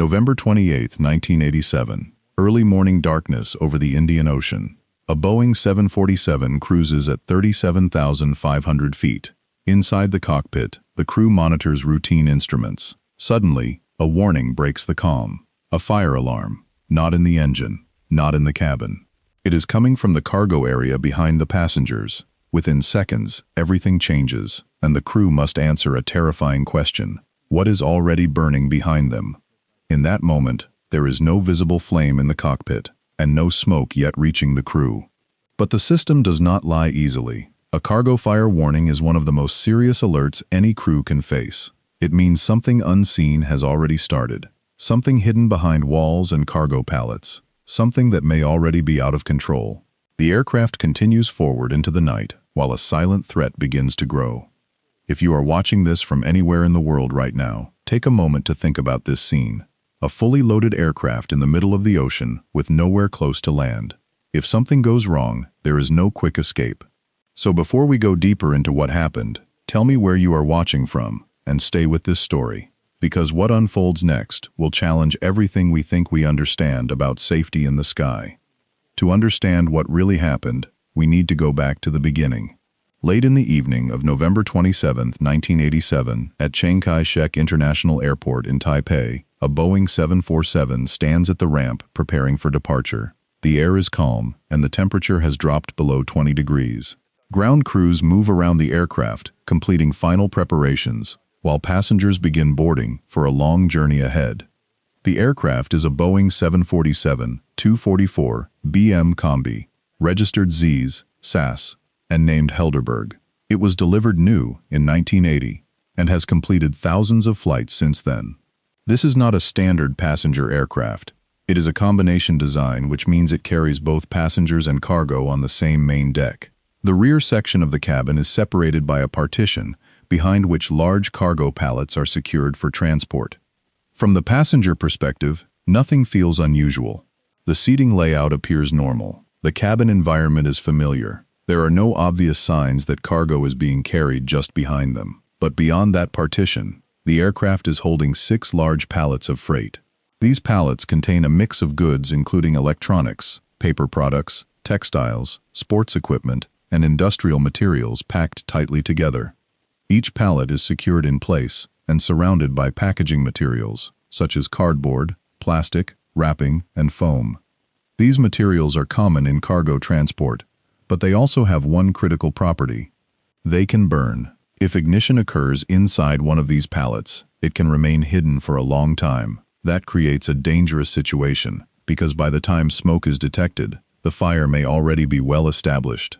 November 28, 1987. Early morning darkness over the Indian Ocean. A Boeing 747 cruises at 37,500 feet. Inside the cockpit, the crew monitors routine instruments. Suddenly, a warning breaks the calm. A fire alarm. Not in the engine, not in the cabin. It is coming from the cargo area behind the passengers. Within seconds, everything changes, and the crew must answer a terrifying question. What is already burning behind them? In that moment, there is no visible flame in the cockpit, and no smoke yet reaching the crew. But the system does not lie easily. A cargo fire warning is one of the most serious alerts any crew can face. It means something unseen has already started. Something hidden behind walls and cargo pallets. Something that may already be out of control. The aircraft continues forward into the night, while a silent threat begins to grow. If you are watching this from anywhere in the world right now, take a moment to think about this scene. A fully loaded aircraft in the middle of the ocean with nowhere close to land. If something goes wrong, there is no quick escape. So before we go deeper into what happened, tell me where you are watching from, and stay with this story. Because what unfolds next will challenge everything we think we understand about safety in the sky. To understand what really happened, we need to go back to the beginning. Late in the evening of November 27, 1987, at Chiang Kai-shek International Airport in Taipei, a Boeing 747 stands at the ramp preparing for departure. The air is calm, and the temperature has dropped below 20 degrees. Ground crews move around the aircraft, completing final preparations, while passengers begin boarding for a long journey ahead. The aircraft is a Boeing 747-244 BM Combi, registered Zs, SAS, and named Helderberg. It was delivered new in 1980 and has completed thousands of flights since then. This is not a standard passenger aircraft. It is a combination design, which means it carries both passengers and cargo on the same main deck. The rear section of the cabin is separated by a partition, behind which large cargo pallets are secured for transport. From the passenger perspective, nothing feels unusual. The seating layout appears normal. The cabin environment is familiar. There are no obvious signs that cargo is being carried just behind them. But beyond that partition, the aircraft is holding 6 large pallets of freight. These pallets contain a mix of goods including electronics, paper products, textiles, sports equipment, and industrial materials packed tightly together. Each pallet is secured in place and surrounded by packaging materials, such as cardboard, plastic, wrapping, and foam. These materials are common in cargo transport, but they also have one critical property. They can burn. If ignition occurs inside one of these pallets, it can remain hidden for a long time. That creates a dangerous situation, because by the time smoke is detected, the fire may already be well established.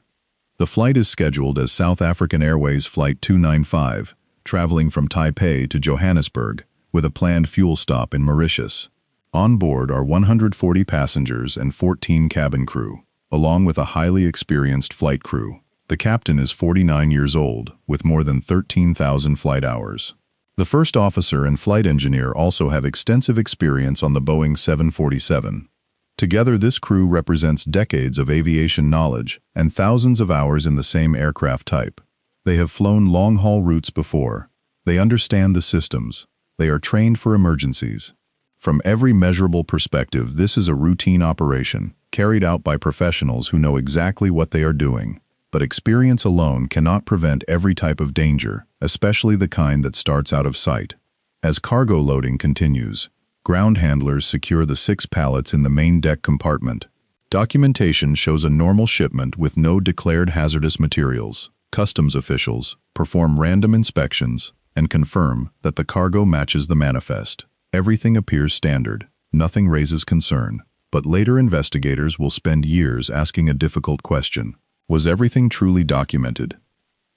The flight is scheduled as South African Airways Flight 295, traveling from Taipei to Johannesburg, with a planned fuel stop in Mauritius. On board are 140 passengers and 14 cabin crew, along with a highly experienced flight crew. The captain is 49 years old, with more than 13,000 flight hours. The first officer and flight engineer also have extensive experience on the Boeing 747. Together, this crew represents decades of aviation knowledge and thousands of hours in the same aircraft type. They have flown long-haul routes before. They understand the systems. They are trained for emergencies. From every measurable perspective, this is a routine operation, carried out by professionals who know exactly what they are doing. But experience alone cannot prevent every type of danger, especially the kind that starts out of sight. As cargo loading continues, ground handlers secure the 6 pallets in the main deck compartment. Documentation shows a normal shipment with no declared hazardous materials. Customs officials perform random inspections and confirm that the cargo matches the manifest. Everything appears standard. Nothing raises concern. But later investigators will spend years asking a difficult question. Was everything truly documented?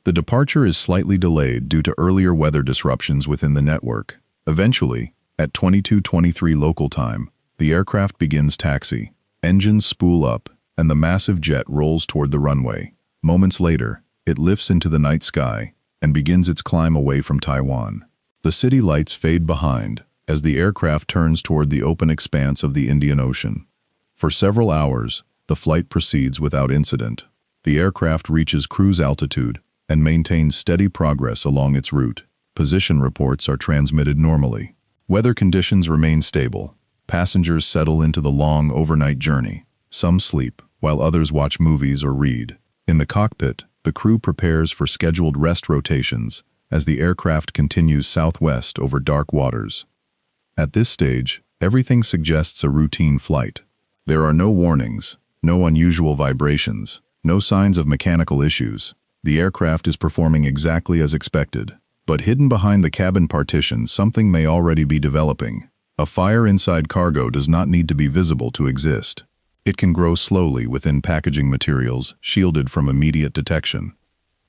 The departure is slightly delayed due to earlier weather disruptions within the network. Eventually, at 22:23 local time, the aircraft begins taxi. Engines spool up, and the massive jet rolls toward the runway. Moments later, it lifts into the night sky and begins its climb away from Taiwan. The city lights fade behind as the aircraft turns toward the open expanse of the Indian Ocean. For several hours, the flight proceeds without incident. The aircraft reaches cruise altitude and maintains steady progress along its route. Position reports are transmitted normally. Weather conditions remain stable. Passengers settle into the long overnight journey. Some sleep, while others watch movies or read. In the cockpit, the crew prepares for scheduled rest rotations as the aircraft continues southwest over dark waters. At this stage, everything suggests a routine flight. There are no warnings, no unusual vibrations, no signs of mechanical issues. The aircraft is performing exactly as expected. But hidden behind the cabin partition, something may already be developing. A fire inside cargo does not need to be visible to exist. It can grow slowly within packaging materials, shielded from immediate detection.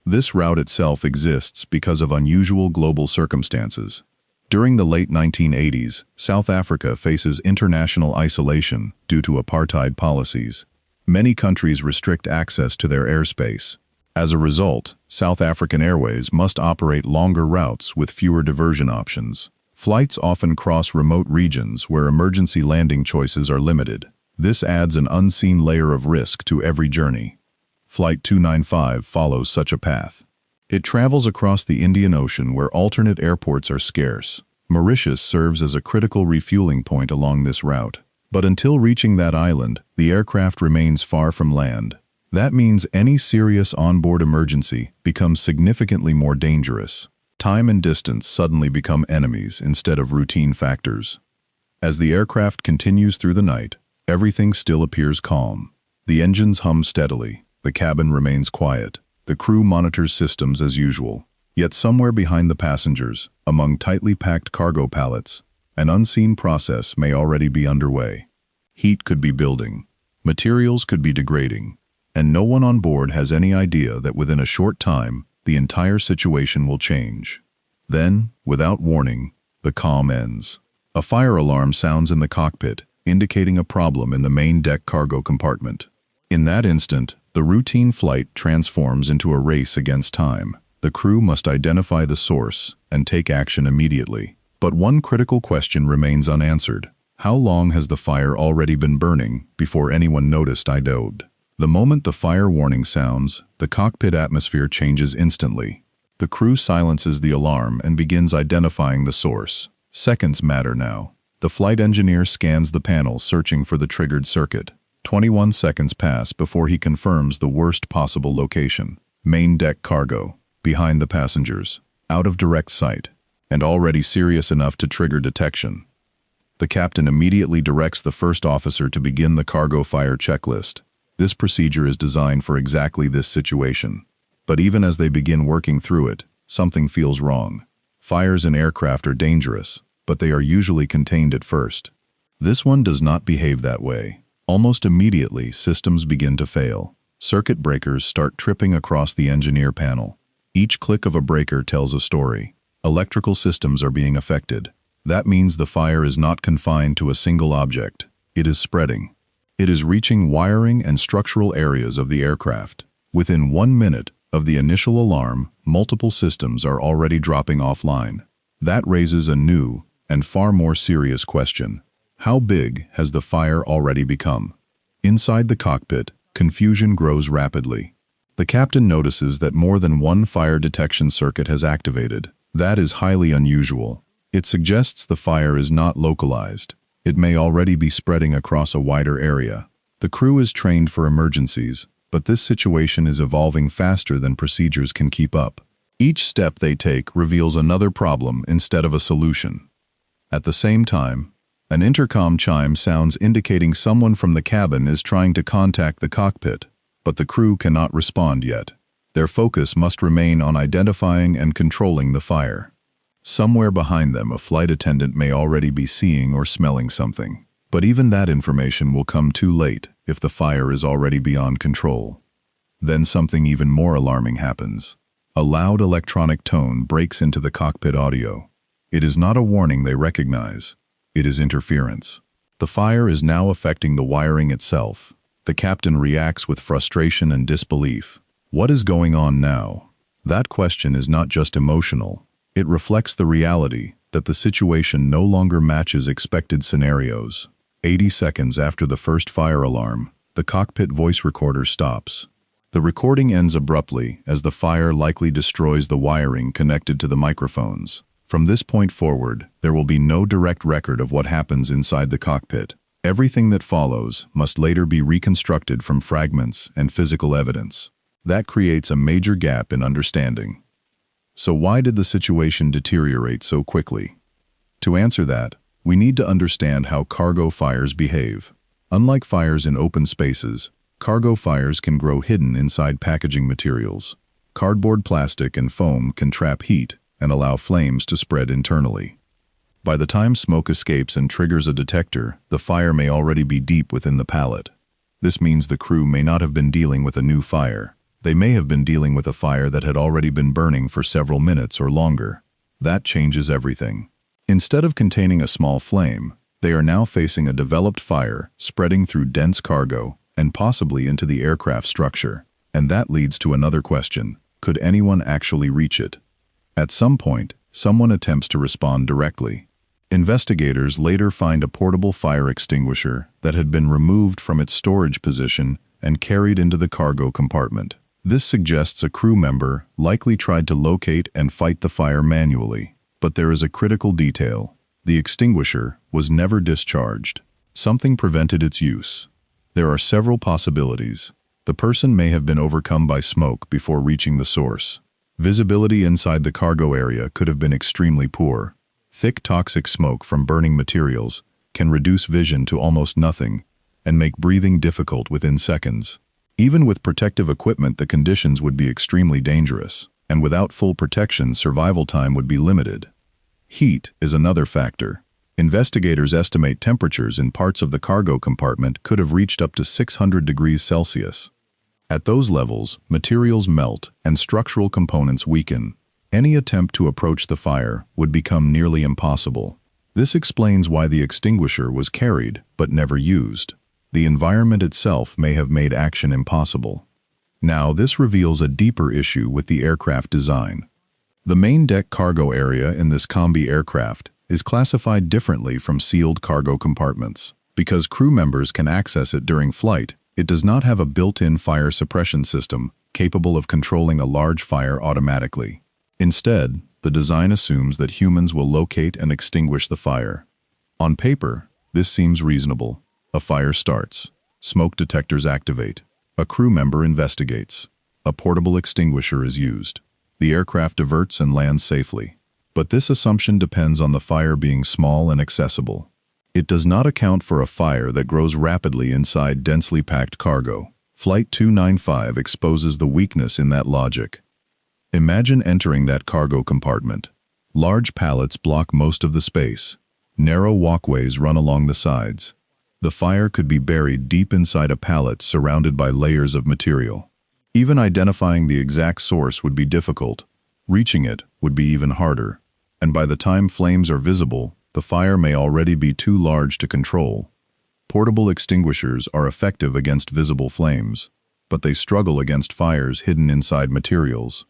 This route itself exists because of unusual global circumstances. During the late 1980s, South Africa faces international isolation due to apartheid policies. Many countries restrict access to their airspace. As a result, South African Airways must operate longer routes with fewer diversion options. Flights often cross remote regions where emergency landing choices are limited. This adds an unseen layer of risk to every journey. Flight 295 follows such a path. It travels across the Indian Ocean where alternate airports are scarce. Mauritius serves as a critical refueling point along this route. But until reaching that island, the aircraft remains far from land. That means any serious onboard emergency becomes significantly more dangerous. Time and distance suddenly become enemies instead of routine factors. As the aircraft continues through the night, everything still appears calm. The engines hum steadily, the cabin remains quiet, the crew monitors systems as usual. Yet somewhere behind the passengers, among tightly packed cargo pallets, an unseen process may already be underway. Heat could be building, materials could be degrading, and no one on board has any idea that within a short time, the entire situation will change. Then, without warning, the calm ends. A fire alarm sounds in the cockpit, indicating a problem in the main deck cargo compartment. In that instant, the routine flight transforms into a race against time. The crew must identify the source and take action immediately. But one critical question remains unanswered. How long has the fire already been burning before anyone noticed I dove? The moment the fire warning sounds, the cockpit atmosphere changes instantly. The crew silences the alarm and begins identifying the source. Seconds matter now. The flight engineer scans the panel searching for the triggered circuit. 21 seconds pass before he confirms the worst possible location. Main deck cargo, behind the passengers, out of direct sight, and already serious enough to trigger detection. The captain immediately directs the first officer to begin the cargo fire checklist. This procedure is designed for exactly this situation. But even as they begin working through it, something feels wrong. Fires in aircraft are dangerous, but they are usually contained at first. This one does not behave that way. Almost immediately, systems begin to fail. Circuit breakers start tripping across the engineer panel. Each click of a breaker tells a story. Electrical systems are being affected. That means the fire is not confined to a single object. It is spreading. It is reaching wiring and structural areas of the aircraft. Within 1 minute of the initial alarm, multiple systems are already dropping offline. That raises a new and far more serious question. How big has the fire already become? Inside the cockpit, confusion grows rapidly. The captain notices that more than one fire detection circuit has activated. That is highly unusual. It suggests the fire is not localized. It may already be spreading across a wider area. The crew is trained for emergencies, but this situation is evolving faster than procedures can keep up. Each step they take reveals another problem instead of a solution. At the same time, an intercom chime sounds indicating someone from the cabin is trying to contact the cockpit, but the crew cannot respond yet. Their focus must remain on identifying and controlling the fire. Somewhere behind them, a flight attendant may already be seeing or smelling something. But even that information will come too late if the fire is already beyond control. Then something even more alarming happens. A loud electronic tone breaks into the cockpit audio. It is not a warning they recognize. It is interference. The fire is now affecting the wiring itself. The captain reacts with frustration and disbelief. What is going on now? That question is not just emotional. It reflects the reality that the situation no longer matches expected scenarios. 80 seconds after the first fire alarm, the cockpit voice recorder stops. The recording ends abruptly as the fire likely destroys the wiring connected to the microphones. From this point forward, there will be no direct record of what happens inside the cockpit. Everything that follows must later be reconstructed from fragments and physical evidence. That creates a major gap in understanding. So why did the situation deteriorate so quickly? To answer that, we need to understand how cargo fires behave. Unlike fires in open spaces, cargo fires can grow hidden inside packaging materials. Cardboard, plastic, and foam can trap heat and allow flames to spread internally. By the time smoke escapes and triggers a detector, the fire may already be deep within the pallet. This means the crew may not have been dealing with a new fire. They may have been dealing with a fire that had already been burning for several minutes or longer. That changes everything. Instead of containing a small flame, they are now facing a developed fire spreading through dense cargo and possibly into the aircraft structure. And that leads to another question: could anyone actually reach it? At some point, someone attempts to respond directly. Investigators later find a portable fire extinguisher that had been removed from its storage position and carried into the cargo compartment. This suggests a crew member likely tried to locate and fight the fire manually. But there is a critical detail. The extinguisher was never discharged. Something prevented its use. There are several possibilities. The person may have been overcome by smoke before reaching the source. Visibility inside the cargo area could have been extremely poor. Thick toxic smoke from burning materials can reduce vision to almost nothing and make breathing difficult within seconds. Even with protective equipment, the conditions would be extremely dangerous, and without full protection, survival time would be limited. Heat is another factor. Investigators estimate temperatures in parts of the cargo compartment could have reached up to 600 degrees Celsius. At those levels, materials melt and structural components weaken. Any attempt to approach the fire would become nearly impossible. This explains why the extinguisher was carried but never used. The environment itself may have made action impossible. Now, this reveals a deeper issue with the aircraft design. The main deck cargo area in this combi aircraft is classified differently from sealed cargo compartments. Because crew members can access it during flight, it does not have a built-in fire suppression system capable of controlling a large fire automatically. Instead, the design assumes that humans will locate and extinguish the fire. On paper, this seems reasonable. A fire starts. Smoke detectors activate. A crew member investigates. A portable extinguisher is used. The aircraft diverts and lands safely. But this assumption depends on the fire being small and accessible. It does not account for a fire that grows rapidly inside densely packed cargo. Flight 295 exposes the weakness in that logic. Imagine entering that cargo compartment. Large pallets block most of the space. Narrow walkways run along the sides. The fire could be buried deep inside a pallet surrounded by layers of material. Even identifying the exact source would be difficult. Reaching it would be even harder. And by the time flames are visible, the fire may already be too large to control. Portable extinguishers are effective against visible flames, but they struggle against fires hidden inside materials.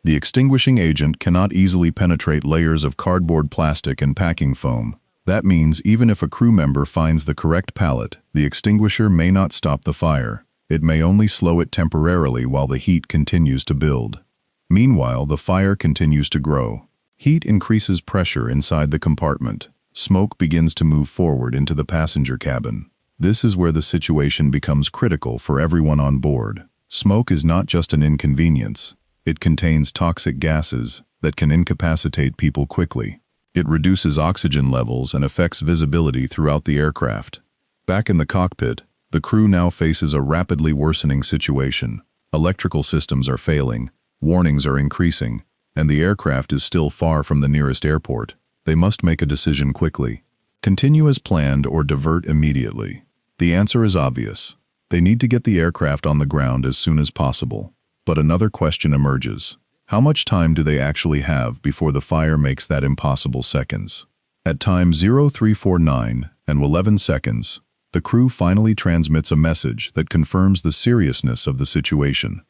The extinguishing agent cannot easily penetrate layers of cardboard, plastic, and packing foam. That means even if a crew member finds the correct pallet, the extinguisher may not stop the fire. It may only slow it temporarily while the heat continues to build. Meanwhile, the fire continues to grow. Heat increases pressure inside the compartment. Smoke begins to move forward into the passenger cabin. This is where the situation becomes critical for everyone on board. Smoke is not just an inconvenience. It contains toxic gases that can incapacitate people quickly. It reduces oxygen levels and affects visibility throughout the aircraft. Back in the cockpit, the crew now faces a rapidly worsening situation. Electrical systems are failing, warnings are increasing, and the aircraft is still far from the nearest airport. They must make a decision quickly. Continue as planned or divert immediately. The answer is obvious. They need to get the aircraft on the ground as soon as possible. But another question emerges. How much time do they actually have before the fire makes that impossible seconds? At time 0349 and 11 seconds, the crew finally transmits a message that confirms the seriousness of the situation.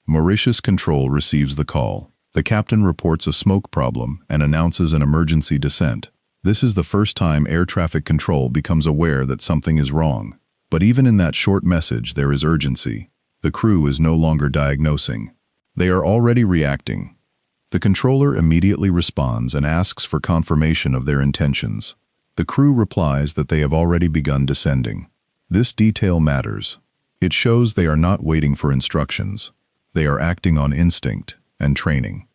Mauritius Control receives the call. The captain reports a smoke problem and announces an emergency descent. This is the first time air traffic control becomes aware that something is wrong. But even in that short message, there is urgency. The crew is no longer diagnosing. They are already reacting. The controller immediately responds and asks for confirmation of their intentions. The crew replies that they have already begun descending. This detail matters. It shows they are not waiting for instructions. They are acting on instinct and training.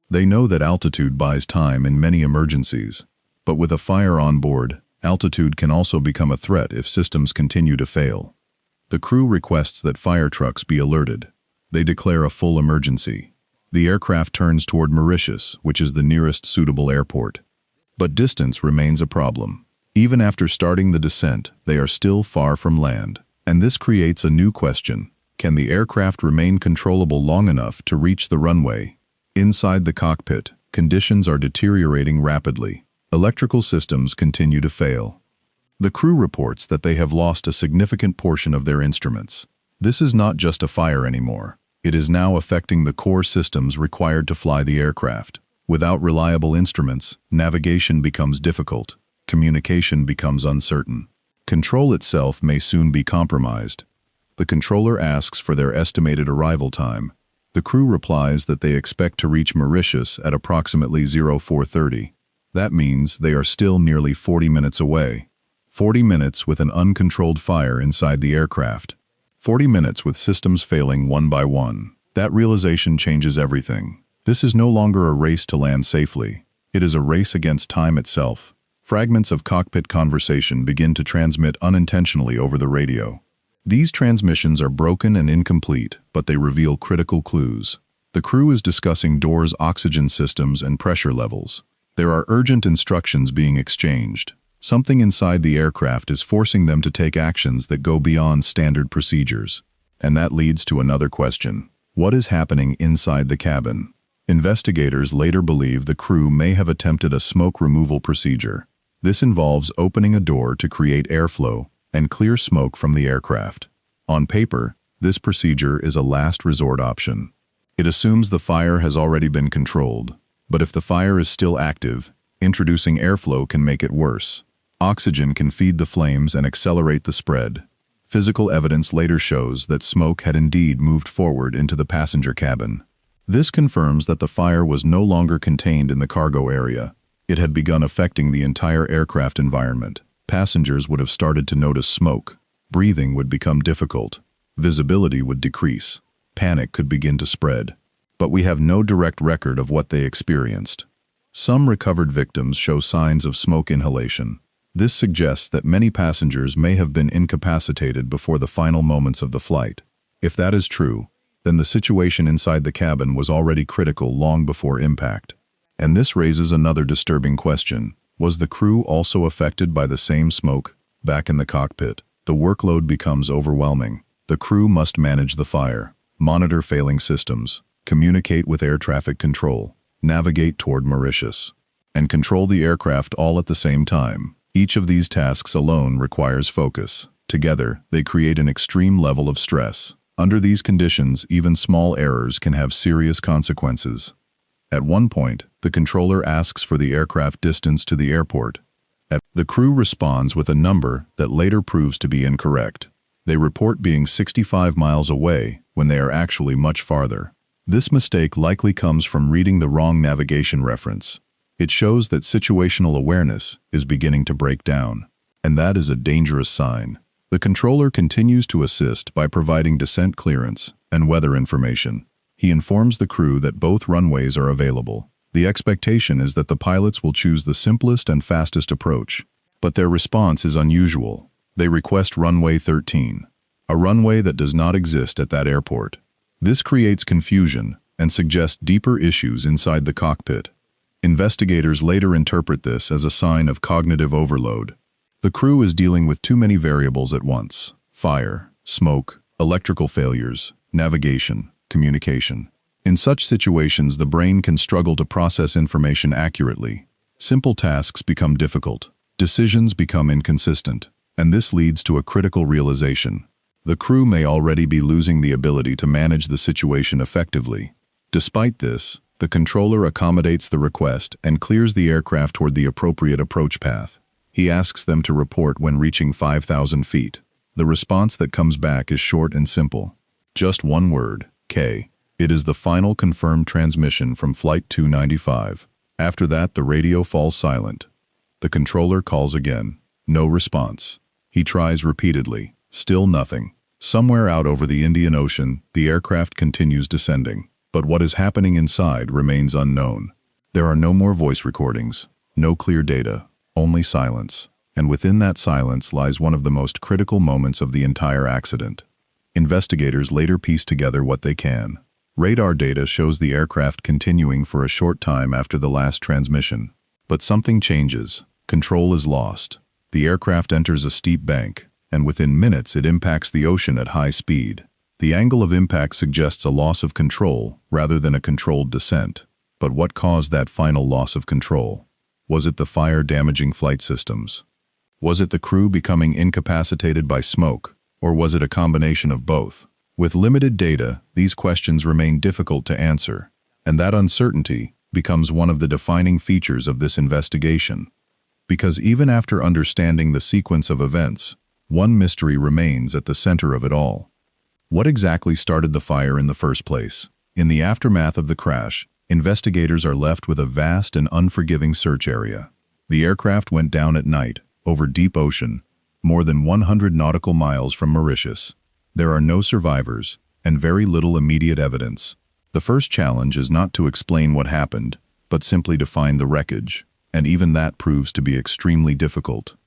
They know that altitude buys time in many emergencies, but with a fire on board, altitude can also become a threat if systems continue to fail. The crew requests that fire trucks be alerted. They declare a full emergency. The aircraft turns toward Mauritius, which is the nearest suitable airport. But distance remains a problem. Even after starting the descent, they are still far from land. And this creates a new question. Can the aircraft remain controllable long enough to reach the runway? Inside the cockpit, conditions are deteriorating rapidly. Electrical systems continue to fail. The crew reports that they have lost a significant portion of their instruments. This is not just a fire anymore. It is now affecting the core systems required to fly the aircraft. Without reliable instruments, navigation becomes difficult. Communication becomes uncertain. Control itself may soon be compromised. The controller asks for their estimated arrival time. The crew replies that they expect to reach Mauritius at approximately 0430. That means they are still nearly 40 minutes away. 40 minutes with an uncontrolled fire inside the aircraft. 40 minutes with systems failing one by one. That realization changes everything. This is no longer a race to land safely. It is a race against time itself. Fragments of cockpit conversation begin to transmit unintentionally over the radio. These transmissions are broken and incomplete, but they reveal critical clues. The crew is discussing doors, oxygen systems, and pressure levels. There are urgent instructions being exchanged. Something inside the aircraft is forcing them to take actions that go beyond standard procedures. And that leads to another question. What is happening inside the cabin? Investigators later believe the crew may have attempted a smoke removal procedure. This involves opening a door to create airflow and clear smoke from the aircraft. On paper, this procedure is a last resort option. It assumes the fire has already been controlled, but if the fire is still active, introducing airflow can make it worse. Oxygen can feed the flames and accelerate the spread. Physical evidence later shows that smoke had indeed moved forward into the passenger cabin. This confirms that the fire was no longer contained in the cargo area. It had begun affecting the entire aircraft environment. Passengers would have started to notice smoke. Breathing would become difficult. Visibility would decrease. Panic could begin to spread. But we have no direct record of what they experienced. Some recovered victims show signs of smoke inhalation. This suggests that many passengers may have been incapacitated before the final moments of the flight. If that is true, then the situation inside the cabin was already critical long before impact. And this raises another disturbing question. Was the crew also affected by the same smoke? Back in the cockpit, the workload becomes overwhelming. The crew must manage the fire, monitor failing systems, communicate with air traffic control, navigate toward Mauritius, and control the aircraft all at the same time. Each of these tasks alone requires focus. Together, they create an extreme level of stress. Under these conditions, even small errors can have serious consequences. At one point, the controller asks for the aircraft distance to the airport. The crew responds with a number that later proves to be incorrect. They report being 65 miles away when they are actually much farther. This mistake likely comes from reading the wrong navigation reference. It shows that situational awareness is beginning to break down, and that is a dangerous sign. The controller continues to assist by providing descent clearance and weather information. He informs the crew that both runways are available. The expectation is that the pilots will choose the simplest and fastest approach, but their response is unusual. They request runway 13, a runway that does not exist at that airport. This creates confusion and suggests deeper issues inside the cockpit. Investigators later interpret this as a sign of cognitive overload. The crew is dealing with too many variables at once: fire, smoke, electrical failures, navigation, communication. In such situations, the brain can struggle to process information accurately. Simple tasks become difficult. Decisions become inconsistent, and this leads to a critical realization. The crew may already be losing the ability to manage the situation effectively. Despite this, the controller accommodates the request and clears the aircraft toward the appropriate approach path. He asks them to report when reaching 5,000 feet. The response that comes back is short and simple. Just one word: K. It is the final confirmed transmission from Flight 295. After that, the radio falls silent. The controller calls again. No response. He tries repeatedly. Still nothing. Somewhere out over the Indian Ocean, the aircraft continues descending. But what is happening inside remains unknown. There are no more voice recordings, no clear data, only silence. And within that silence lies one of the most critical moments of the entire accident. Investigators later piece together what they can. Radar data shows the aircraft continuing for a short time after the last transmission. But something changes. Control is lost. The aircraft enters a steep bank, and within minutes it impacts the ocean at high speed. The angle of impact suggests a loss of control rather than a controlled descent. But what caused that final loss of control? Was it the fire damaging flight systems? Was it the crew becoming incapacitated by smoke? Or was it a combination of both? With limited data, these questions remain difficult to answer, and that uncertainty becomes one of the defining features of this investigation. Because even after understanding the sequence of events, one mystery remains at the center of it all. What exactly started the fire in the first place? In the aftermath of the crash, investigators are left with a vast and unforgiving search area. The aircraft went down at night, over deep ocean, more than 100 nautical miles from Mauritius. There are no survivors, and very little immediate evidence. The first challenge is not to explain what happened, but simply to find the wreckage, and even that proves to be extremely difficult.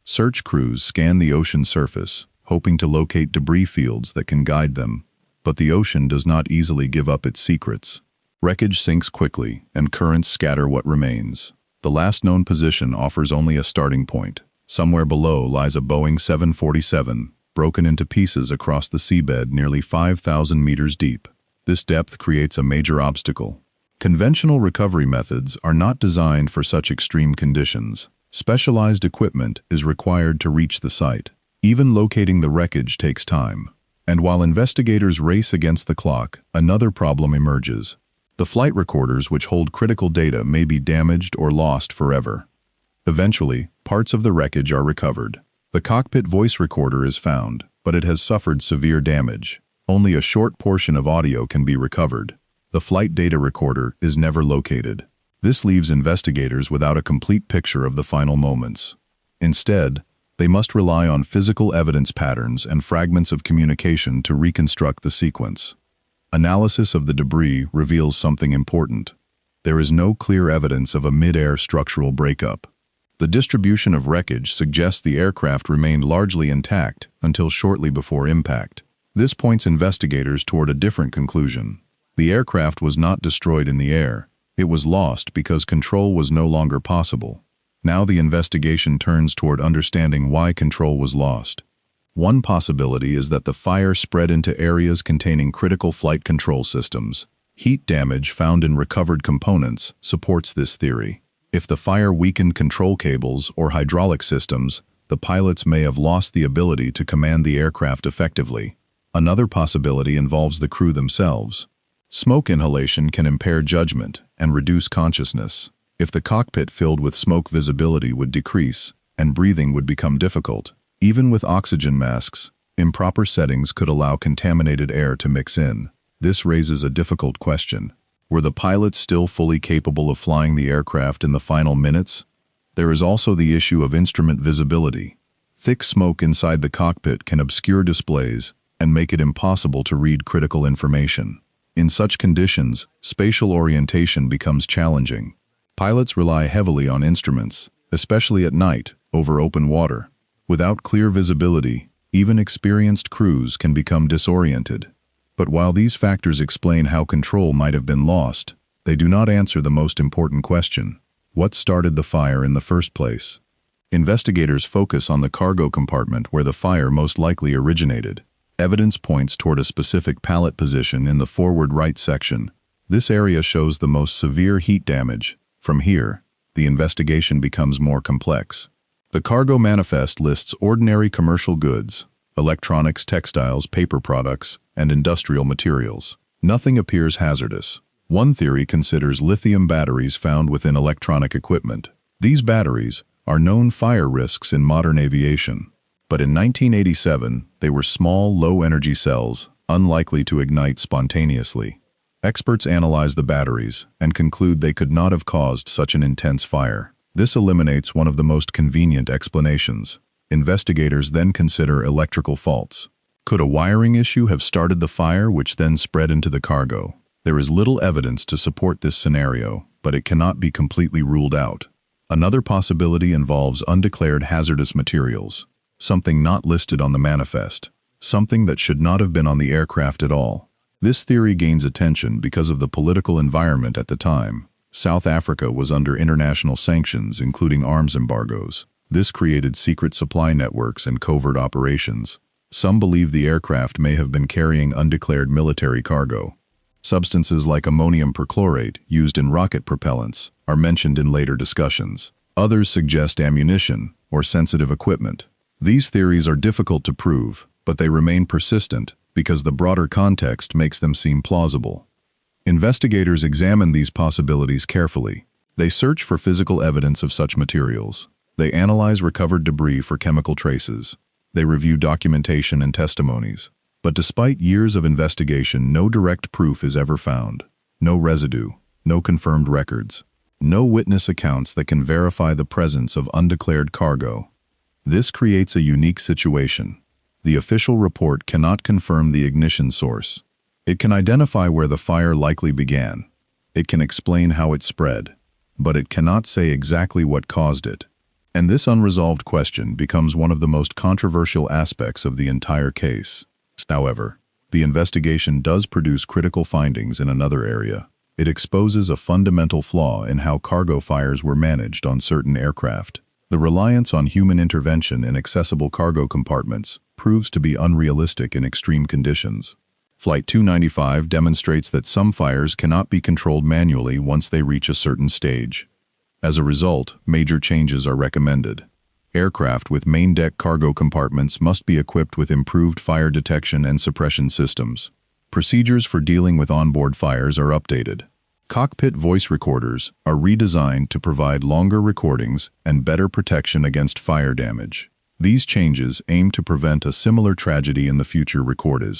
Search crews scan the ocean surface, hoping to locate debris fields that can guide them, but the ocean does not easily give up its secrets. Wreckage sinks quickly, and currents scatter what remains. The last known position offers only a starting point. Somewhere below lies a Boeing 747, broken into pieces across the seabed nearly 5,000 meters deep. This depth creates a major obstacle. Conventional recovery methods are not designed for such extreme conditions. Specialized equipment is required to reach the site. Even locating the wreckage takes time. And while investigators race against the clock, another problem emerges. The flight recorders which hold critical data may be damaged or lost forever. Eventually, parts of the wreckage are recovered. The cockpit voice recorder is found, but it has suffered severe damage. Only a short portion of audio can be recovered. The flight data recorder is never located. This leaves investigators without a complete picture of the final moments. Instead, they must rely on physical evidence patterns and fragments of communication to reconstruct the sequence. Analysis of the debris reveals something important. There is no clear evidence of a mid-air structural breakup. The distribution of wreckage suggests the aircraft remained largely intact until shortly before impact. This points investigators toward a different conclusion. The aircraft was not destroyed in the air. It was lost because control was no longer possible. Now the investigation turns toward understanding why control was lost. One possibility is that the fire spread into areas containing critical flight control systems. Heat damage found in recovered components supports this theory. If the fire weakened control cables or hydraulic systems, the pilots may have lost the ability to command the aircraft effectively. Another possibility involves the crew themselves. Smoke inhalation can impair judgment and reduce consciousness. If the cockpit filled with smoke, visibility would decrease, and breathing would become difficult. Even with oxygen masks, improper settings could allow contaminated air to mix in. This raises a difficult question. Were the pilots still fully capable of flying the aircraft in the final minutes? There is also the issue of instrument visibility. Thick smoke inside the cockpit can obscure displays and make it impossible to read critical information. In such conditions, spatial orientation becomes challenging. Pilots rely heavily on instruments, especially at night, over open water. Without clear visibility, even experienced crews can become disoriented. But while these factors explain how control might have been lost, they do not answer the most important question. What started the fire in the first place? Investigators focus on the cargo compartment where the fire most likely originated. Evidence points toward a specific pallet position in the forward right section. This area shows the most severe heat damage. From here, the investigation becomes more complex. The cargo manifest lists ordinary commercial goods, electronics, textiles, paper products, and industrial materials. Nothing appears hazardous. One theory considers lithium batteries found within electronic equipment. These batteries are known fire risks in modern aviation. But in 1987, they were small, low-energy cells, unlikely to ignite spontaneously. Experts analyze the batteries and conclude they could not have caused such an intense fire. This eliminates one of the most convenient explanations. Investigators then consider electrical faults. Could a wiring issue have started the fire which then spread into the cargo? There is little evidence to support this scenario, but it cannot be completely ruled out. Another possibility involves undeclared hazardous materials, something not listed on the manifest, something that should not have been on the aircraft at all. This theory gains attention because of the political environment at the time. South Africa was under international sanctions, including arms embargoes. This created secret supply networks and covert operations. Some believe the aircraft may have been carrying undeclared military cargo. Substances like ammonium perchlorate, used in rocket propellants, are mentioned in later discussions. Others suggest ammunition or sensitive equipment. These theories are difficult to prove, but they remain persistent because the broader context makes them seem plausible. Investigators examine these possibilities carefully. They search for physical evidence of such materials. They analyze recovered debris for chemical traces. They review documentation and testimonies. But despite years of investigation, no direct proof is ever found. No residue, no confirmed records, no witness accounts that can verify the presence of undeclared cargo. This creates a unique situation. The official report cannot confirm the ignition source. It can identify where the fire likely began. It can explain how it spread, but it cannot say exactly what caused it. And this unresolved question becomes one of the most controversial aspects of the entire case. However, the investigation does produce critical findings in another area. It exposes a fundamental flaw in how cargo fires were managed on certain aircraft. The reliance on human intervention in accessible cargo compartments proves to be unrealistic in extreme conditions. Flight 295 demonstrates that some fires cannot be controlled manually once they reach a certain stage. As a result, major changes are recommended. Aircraft with main deck cargo compartments must be equipped with improved fire detection and suppression systems. Procedures for dealing with onboard fires are updated. Cockpit voice recorders are redesigned to provide longer recordings and better protection against fire damage. These changes aim to prevent a similar tragedy in the future recorded.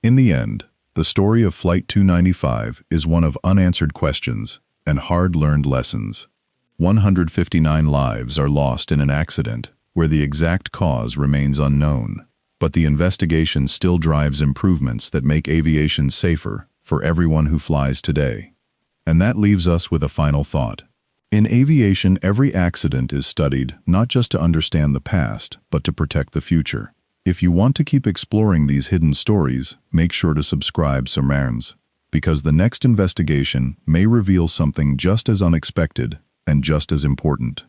In the end, the story of Flight 295 is one of unanswered questions and hard-learned lessons. 159 lives are lost in an accident where the exact cause remains unknown, but the investigation still drives improvements that make aviation safer for everyone who flies today. And that leaves us with a final thought. In aviation, every accident is studied not just to understand the past, but to protect the future. If you want to keep exploring these hidden stories, make sure to subscribe Sermons, because the next investigation may reveal something just as unexpected and just as important.